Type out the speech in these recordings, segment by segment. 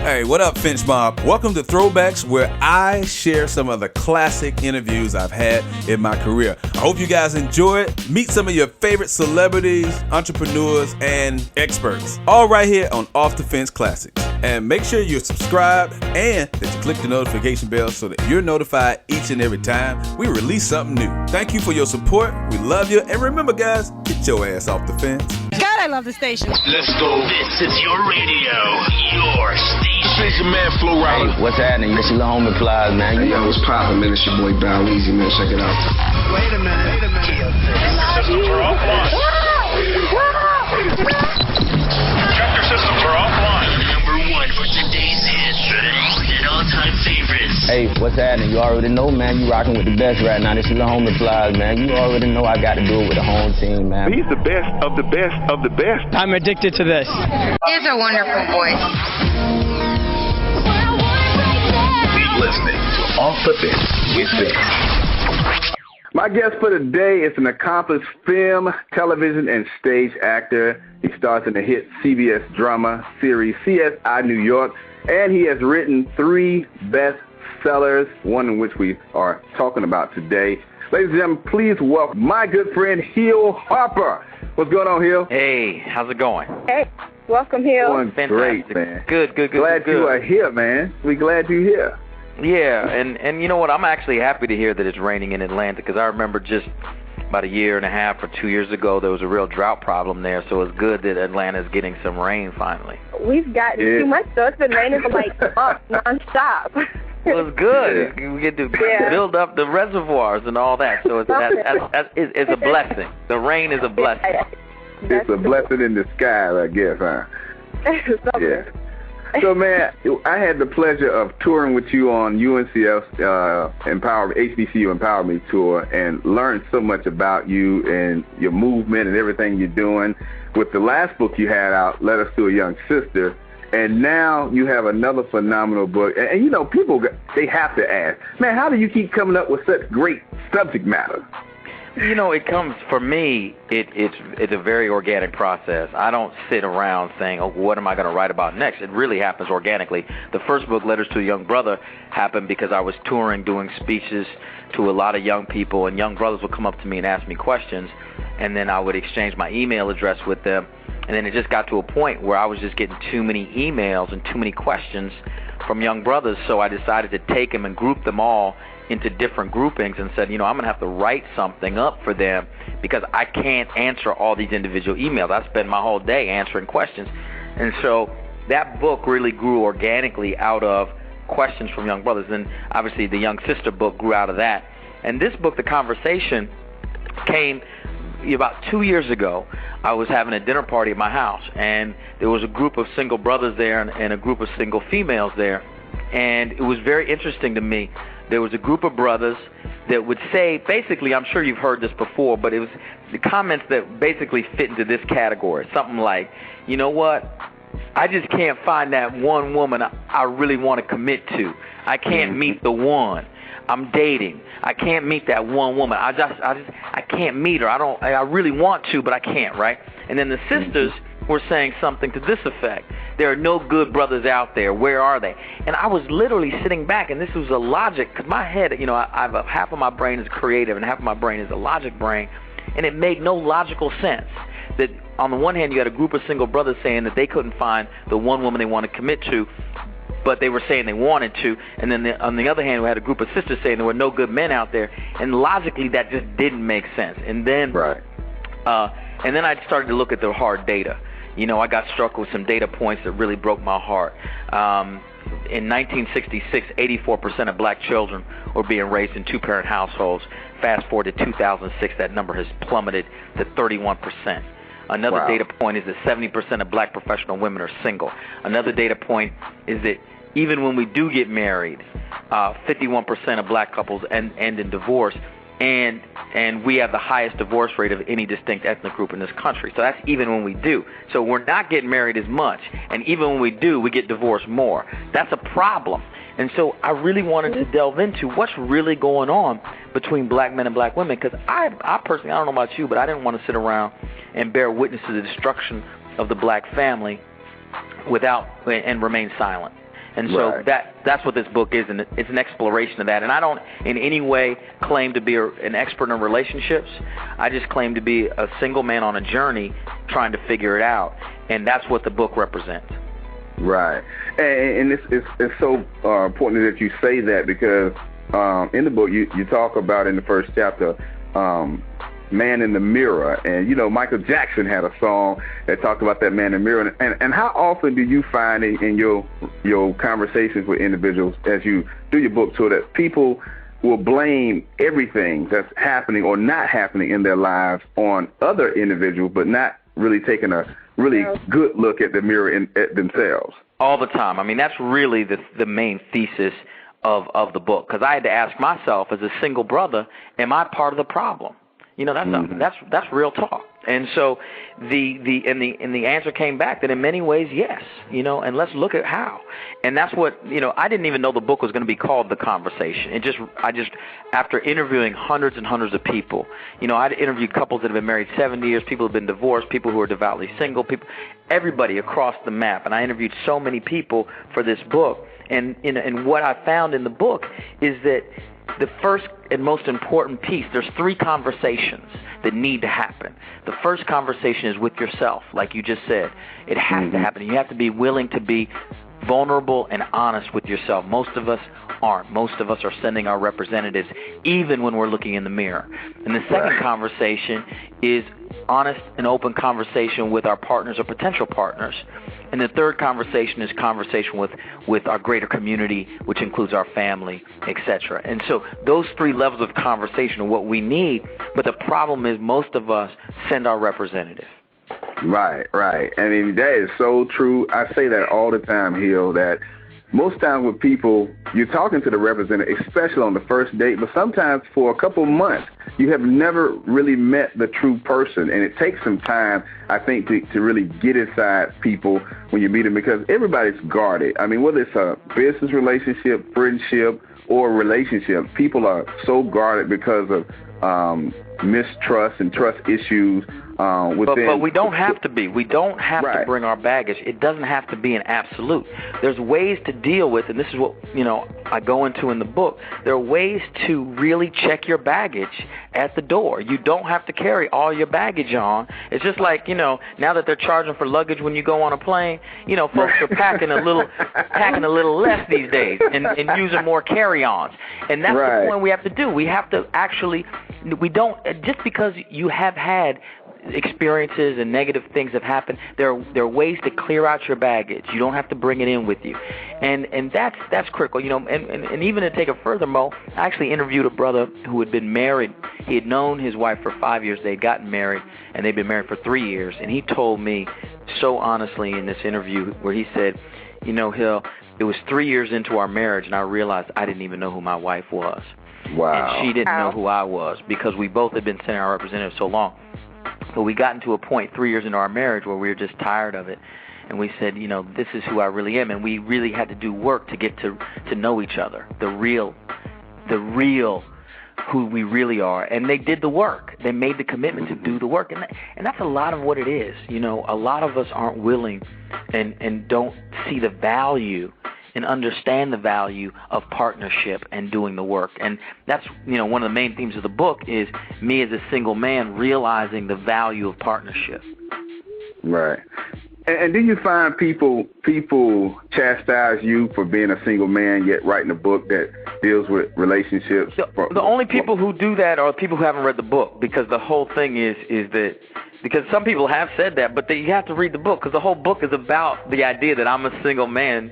Hey, what up, Finch Mob? Welcome to Throwbacks, where I share some of the classic interviews I've had in my career. I hope you guys enjoy it. Meet some of your favorite celebrities, entrepreneurs, and experts. All right here on Off the Fence Classics. And make sure you're subscribed and that you click the notification bell so that you're notified each and every time we release something new. Thank you for your support. We love you. And remember, guys, get your ass off the fence. God, I love the station. Let's go. This is your radio, your station. Station man, Flow Rider. Hey, what's happening? This is the home applies, man. Hey, yo, what's poppin', man? It's your boy Bow Easy, man. Check it out. Wait a minute. Systems are offline. Tractor systems are offline. Number one for today's hits and all-time favorites. Hey, what's happening? You already know, man. You rocking with the best right now. This is the home applies, man. You already know I got to do it with the home team, man. He's the best of the best of the best. I'm addicted to this. It's a wonderful voice. Keep listening to Off the Fence with Finch. My guest for today is an accomplished film, television, and stage actor. He stars in the hit CBS drama series CSI New York, and he has written 3 bestsellers, one in which we are talking about today. Ladies and gentlemen, please welcome my good friend Hill Harper. What's going on, Hill? Hey, how's it going? Hey, welcome here. Doing great, Fantastic. man. Good. Glad you are here, man. We're glad you're here. Yeah, and you know what? I'm actually happy to hear that it's raining in Atlanta, because I remember just about a year and a half or 2 years ago, there was a real drought problem there, so it's good that Atlanta's getting some rain finally. We've gotten too much, so it's been raining for like months nonstop. Well, it's good. We get to build up the reservoirs and all that, so it's a blessing. The rain is a blessing. It's a blessing in disguise, I guess, huh? Yeah. So, man, I had the pleasure of touring with you on UNCF's HBCU Empower Me tour and learned so much about you and your movement and everything you're doing. With the last book you had out, Letters to a Young Sister, and now you have another phenomenal book. And you know, people, they have to ask, man, how do you keep coming up with such great subject matter? You know, it comes, for me, it's a very organic process. I don't sit around saying, oh, what am I going to write about next? It really happens organically. The first book, Letters to a Young Brother, happened because I was touring, doing speeches to a lot of young people, and young brothers would come up to me and ask me questions, and then I would exchange my email address with them, and then it just got to a point where I was just getting too many emails and too many questions from young brothers, so I decided to take them and group them all into different groupings and said, you know, I'm going to have to write something up for them because I can't answer all these individual emails. I spend my whole day answering questions. And so that book really grew organically out of questions from young brothers. And obviously the Young Sister book grew out of that. And this book, The Conversation, came about 2 years ago. I was having a dinner party at my house, and there was a group of single brothers there and a group of single females there. And it was very interesting to me. There was a group of brothers that would say, basically, I'm sure you've heard this before, but it was the comments that basically fit into this category. Something like, you know what, I just can't find that one woman I really want to commit to. I can't meet the one. I'm dating. I can't meet that one woman. I can't meet her. I really want to, but I can't, right? And then the sisters were saying something to this effect. There are no good brothers out there. Where are they? And I was literally sitting back, and this was a logic, because my head, you know, I've half of my brain is creative and half of my brain is a logic brain, and it made no logical sense that on the one hand you had a group of single brothers saying that they couldn't find the one woman they want to commit to, but they were saying they wanted to, and then on the other hand we had a group of sisters saying there were no good men out there, and logically that just didn't make sense. And then and then I started to look at the hard data. You know, I got struck with some data points that really broke my heart. In 1966, 84% of black children were being raised in two-parent households. Fast forward to 2006, that number has plummeted to 31%. Another data point is that 70% of black professional women are single. Another data point is that even when we do get married, 51% of black couples end in divorce. And we have the highest divorce rate of any distinct ethnic group in this country. So that's even when we do. So we're not getting married as much. And even when we do, we get divorced more. That's a problem. And so I really wanted to delve into what's really going on between black men and black women. Because I personally, I don't know about you, but I didn't want to sit around and bear witness to the destruction of the black family and remain silent. And so that's what this book is, and it's an exploration of that. And I don't in any way claim to be an expert in relationships. I just claim to be a single man on a journey trying to figure it out, and that's what the book represents. Right. And it's so important that you say that, because in the book you talk about in the first chapter, man in the mirror. And, you know, Michael Jackson had a song that talked about that man in the mirror. And how often do you find in your conversations with individuals as you do your book tour that people will blame everything that's happening or not happening in their lives on other individuals, but not really taking a really good look at the mirror at themselves? All the time. I mean, that's really the main thesis of the book, because I had to ask myself as a single brother, am I part of the problem? You know, that's real talk. And so the answer came back that in many ways, yes, you know, and let's look at how. And that's what, you know, I didn't even know the book was going to be called The Conversation. I just after interviewing hundreds and hundreds of people, you know, I'd interviewed couples that have been married 70 years, people who have been divorced, people who are devoutly single, people, everybody across the map. And I interviewed so many people for this book. And what I found in the book is that the first and most important piece, there's 3 conversations that need to happen. The first conversation is with yourself, like you just said. It has to happen. You have to be willing to be vulnerable and honest with yourself. Most of us aren't. Most of us are sending our representatives even when we're looking in the mirror. And the second conversation is honest and open conversation with our partners or potential partners. And the third conversation is conversation with our greater community, which includes our family, etc. And so those 3 levels of conversation are what we need, but the problem is most of us send our representative. Right. I mean, that is so true. I say that all the time, Hill, that most times with people, you're talking to the representative, especially on the first date, but sometimes for a couple months, you have never really met the true person. And it takes some time, I think, to really get inside people when you meet them, because everybody's guarded. I mean, whether it's a business relationship, friendship, or relationship, people are so guarded because of mistrust and trust issues. But we don't have to be. We don't have to bring our baggage. It doesn't have to be an absolute. There's ways to deal with, and this is what, you know, I go into in the book. There are ways to really check your baggage at the door. You don't have to carry all your baggage on. It's just like, you know, now that they're charging for luggage when you go on a plane, you know, folks are packing a little less these days and using more carry-ons. And that's the point we have to do. We have to actually, we don't, just because you have had experiences and negative things have happened, there are ways to clear out your baggage. You don't have to bring it in with you, and that's critical, you know. And even to take it further, Mo, I actually interviewed a brother who had been married. He had known his wife for 5 years. They had gotten married, and they'd been married for 3 years. And he told me so honestly in this interview where he said, you know, Hill, it was 3 years into our marriage, and I realized I didn't even know who my wife was. Wow. And she didn't know who I was, because we both had been sending our representatives so long. But we got into a point 3 years into our marriage where we were just tired of it. And we said, you know, this is who I really am. And we really had to do work to get to know each other, the real who we really are. And they did the work. They made the commitment to do the work. And that's a lot of what it is. You know, a lot of us aren't willing and don't see the value and understand the value of partnership and doing the work. And that's, you know, one of the main themes of the book is me as a single man realizing the value of partnership. Right. And do you find people chastise you for being a single man yet writing a book that deals with relationships? The only people who do that are people who haven't read the book, because the whole thing is that, because some people have said that, but you have to read the book, because the whole book is about the idea that I'm a single man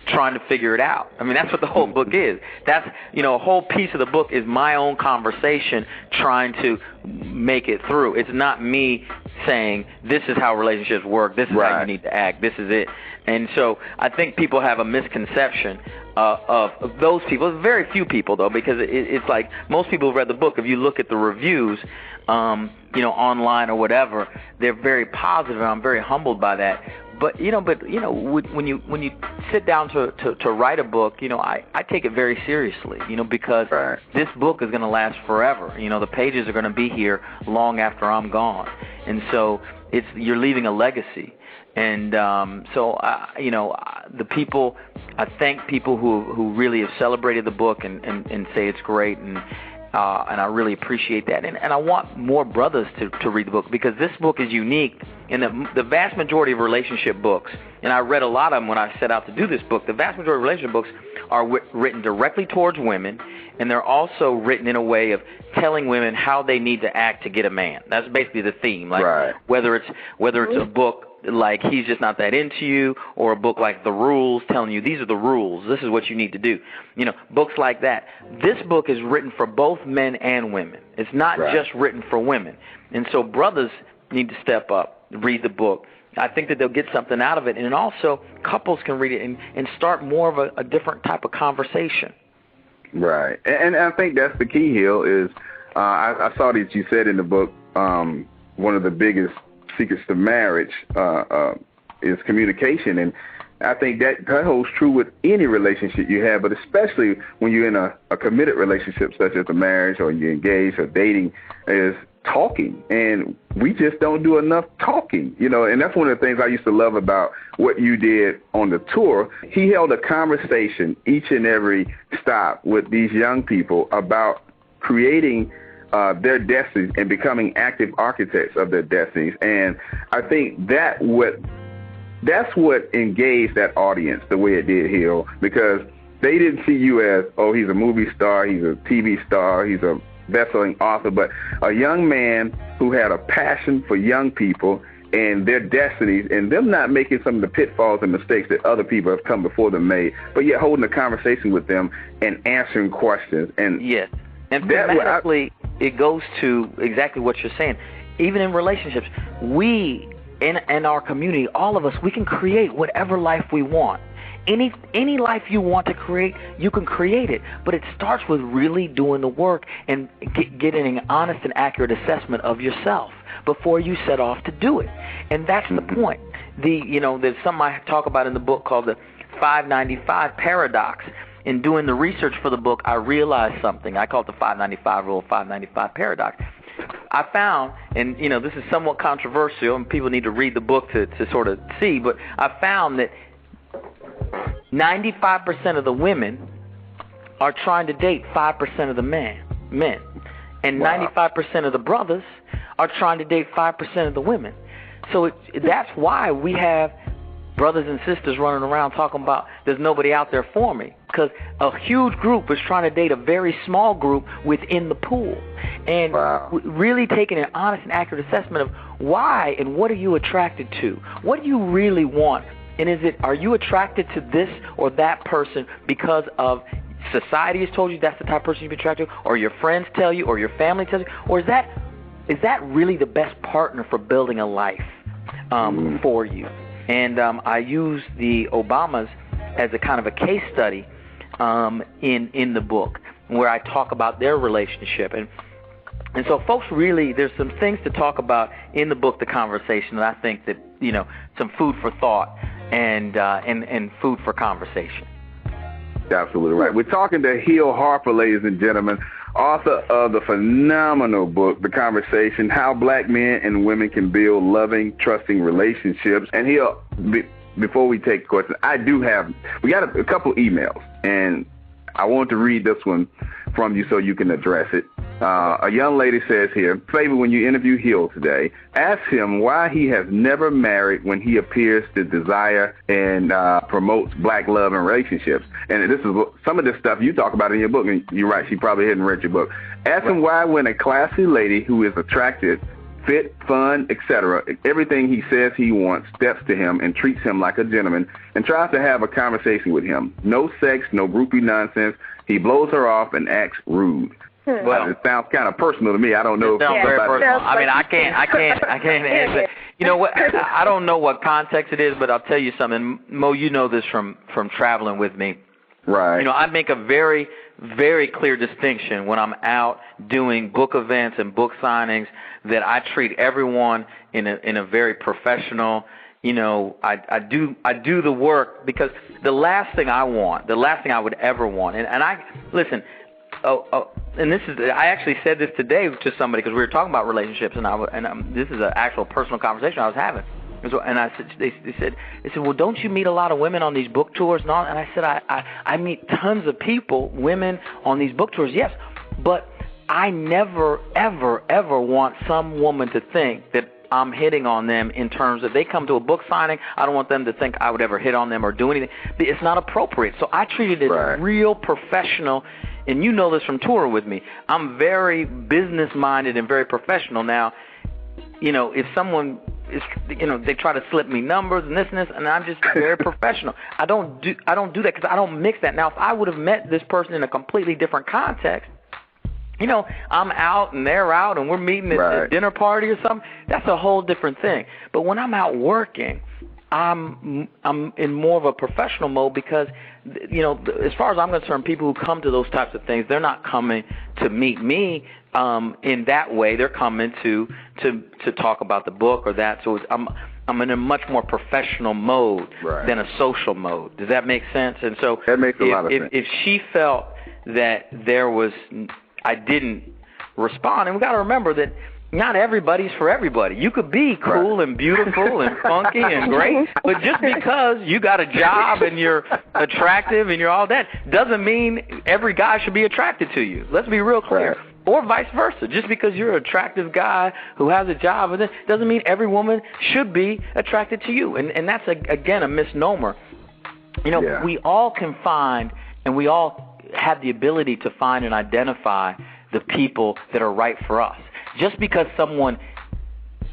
trying to figure it out. I mean, that's what the whole book is. That's, you know, a whole piece of the book is my own conversation trying to make it through. It's not me saying, this is how relationships work, this is how you need to act, this is it. And so I think people have a misconception of those people. Very few people, though, because it's like most people who've read the book, if you look at the reviews, you know, online or whatever, they're very positive, and I'm very humbled by that. But you know, when you sit down to write a book, you know, I take it very seriously, you know, because this book is going to last forever. You know, the pages are going to be here long after I'm gone, and so you're leaving a legacy. And so the people, I thank people who really have celebrated the book and say it's great, and I really appreciate that. And I want more brothers to read the book, because this book is unique in the vast majority of relationship books, and I read a lot of them when I set out to do this book. The vast majority of relationship books are written directly towards women, and they're also written in a way of telling women how they need to act to get a man. That's basically the theme. Like right. whether it's a book like He's Just Not That Into You, or a book like The Rules, telling you these are the rules, this is what you need to do. Books like that. This book is written for both men and women. It's not just written for women. And so brothers need to step up, read the book. I think that they'll get something out of it, and also couples can read it and start more of a different type of conversation. Right, and I think that's the key, Hill, is I saw that you said in the book one of the biggest secrets to marriage is communication, and I think that holds true with any relationship you have, but especially when you're in a committed relationship such as a marriage, or you're engaged or dating, is talking. And we just don't do enough talking, and that's one of the things I used to love about what you did on the tour. He held a conversation each and every stop with these young people about creating their destinies and becoming active architects of their destinies. And I think that's what engaged that audience the way it did, Hill, because they didn't see you as, oh, he's a movie star, he's a TV star, he's a best-selling author, but a young man who had a passion for young people and their destinies, and them not making some of the pitfalls and mistakes that other people have come before them made, but yet holding a conversation with them and answering questions. And yes, and thematically, it goes to exactly what you're saying. Even in relationships, we in our community, all of us, we can create whatever life we want. Any life you want to create, you can create it. But it starts with really doing the work and getting an honest and accurate assessment of yourself before you set off to do it. And that's the point. There's something I talk about in the book called the 595 paradox. In doing the research for the book, I realized something. I call it the 595 rule, 595 paradox. I found, and this is somewhat controversial, and people need to read the book to sort of see, but I found that 95% of the women are trying to date 5% of the men. And 95% of the brothers are trying to date 5% of the women. So that's why we have brothers and sisters running around talking about there's nobody out there for me, because a huge group is trying to date a very small group within the pool. And really taking an honest and accurate assessment of why and what are you attracted to? What do you really want? And are you attracted to this or that person because of society has told you that's the type of person you'd be attracted to, or your friends tell you, or your family tells you, or is that really the best partner for building a life for you? And I use the Obamas as a kind of a case study in the book, where I talk about their relationship. And so folks really, there's some things to talk about in the book, The Conversation, and I think that, some food for thought and food for conversation. Absolutely right. We're talking to Hill Harper, ladies and gentlemen, author of the phenomenal book, The Conversation, How Black Men and Women Can Build Loving, Trusting Relationships. And Hill, before we take questions, we got a couple emails, and I want to read this one from you so you can address it. A young lady says here, Favor, when you interview Hill today, ask him why he has never married when he appears to desire and promotes black love and relationships. And this is some of this stuff you talk about in your book, and you're right, she probably hadn't read your book. Ask him why, when a classy lady who is attractive, fit, fun, etc., everything he says he wants, steps to him and treats him like a gentleman and tries to have a conversation with him. No sex, no groupie nonsense. He blows her off and acts rude. Well, it sounds kind of personal to me. I don't know. It sounds very personal. I mean, I can't answer. You know what? I don't know what context it is, but I'll tell you something. Mo, you know this from traveling with me. Right. I make a very, very clear distinction when I'm out doing book events and book signings that I treat everyone in a very professional. I do the work, because the last thing I would ever want, and I listen. And I actually said this today to somebody, because we were talking about relationships, and this is an actual personal conversation I was having. And I said, they said, well, don't you meet a lot of women on these book tours and all? And I said, I meet tons of people, women on these book tours, yes, but I never, ever, ever want some woman to think that I'm hitting on them in terms of they come to a book signing. I don't want them to think I would ever hit on them or do anything. It's not appropriate. So I treated it real professional, and you know this from touring with me. I'm very business-minded and very professional. Now, you know, if someone is, you know, they try to slip me numbers and this, and I'm just very professional. I don't do that because I don't mix that. Now, if I would have met this person in a completely different context, you know, I'm out and they're out and we're meeting at a dinner party or something, that's a whole different thing. But when I'm out working, I'm in more of a professional mode because, you know, as far as I'm concerned, people who come to those types of things, they're not coming to meet me in that way. They're coming to talk about the book or that. So I'm in a much more professional mode than a social mode. Does that make sense? And so that makes a lot of sense. If she felt that I didn't respond. And we got to remember that not everybody's for everybody. You could be cool and beautiful and funky and great, but just because you got a job and you're attractive and you're all that doesn't mean every guy should be attracted to you. Let's be real clear. Or vice versa. Just because you're an attractive guy who has a job doesn't mean every woman should be attracted to you. And that's, again, a misnomer. You know, we all can find and we all have the ability to find and identify the people that are right for us. Just because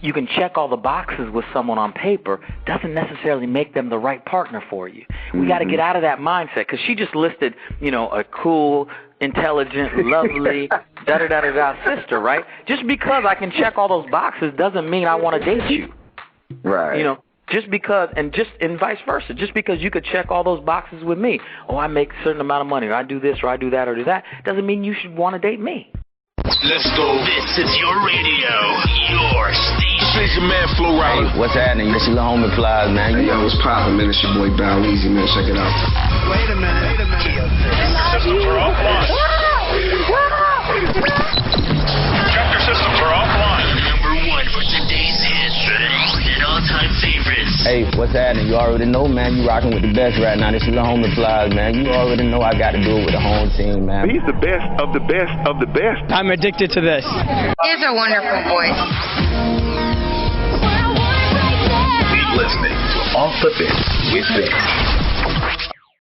you can check all the boxes with someone on paper doesn't necessarily make them the right partner for you. We got to get out of that mindset because she just listed, you know, a cool, intelligent, lovely, da-da-da-da-da sister, right? Just because I can check all those boxes doesn't mean I want to date you. Right. You know, just because, and vice versa, just because you could check all those boxes with me, I make a certain amount of money, or I do this, or I do that, or do that, doesn't mean you should want to date me. Let's go. This is your radio, your station. This is your man, Flo Rida. Hey, what's happening? This is Hill Harper, man. Hey, yo, what's poppin', man? It's your boy Bow Weezy, man. Check it out. Wait a minute. Systems are offline. Tractor systems are offline. Number one for today's hits and all-time favorites. Hey, what's happening? You already know, man. You rocking with the best right now. This is Hill Harper, man. You already know I got to do it with the home team, man. He's the best of the best of the best. I'm addicted to this. He has a wonderful voice. Keep listening to Off the Fence with Finch.